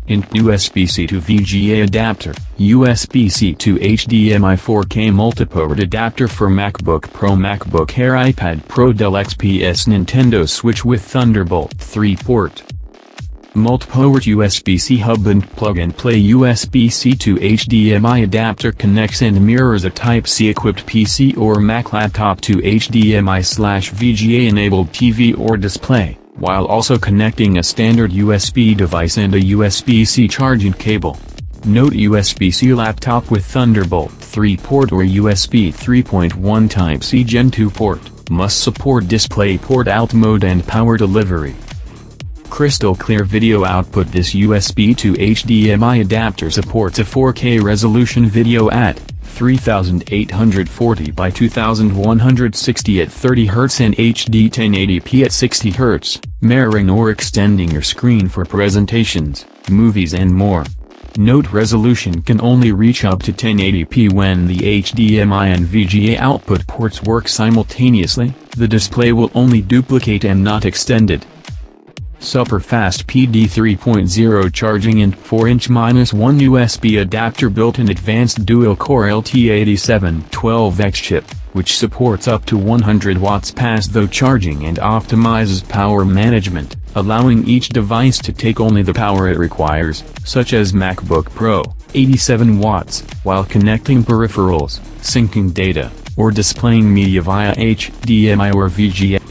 USB-C to VGA adapter, USB-C to HDMI 4K multiport adapter for MacBook Pro, MacBook Air, iPad Pro, Dell XPS, Nintendo Switch with Thunderbolt 3 port. Multiport USB-C hub and plug-and-play USB-C to HDMI adapter connects and mirrors a Type-C equipped PC or Mac laptop to HDMI/VGA enabled TV or display, while also connecting a standard USB device and a USB-C charging cable. Note: USB-C laptop with Thunderbolt 3 port or USB 3.1 Type-C Gen 2 port, must support DisplayPort Alt mode and power delivery. Crystal clear video output. This USB to HDMI adapter supports a 4K resolution video at 3840 by 2160 at 30 Hz and HD 1080p at 60 Hz, mirroring or extending your screen for presentations, movies and more. Note: resolution can only reach up to 1080p when the HDMI and VGA output ports work simultaneously. The display will only duplicate and not extended. Super fast PD 3.0 charging and 4" -1 USB adapter, built-in advanced dual-core LT8712X chip, which supports up to 100 watts pass-through charging and optimizes power management, allowing each device to take only the power it requires, such as MacBook Pro, 87 watts, while connecting peripherals, syncing data, or displaying media via HDMI or VGA.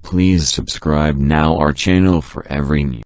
Please subscribe now our channel for every new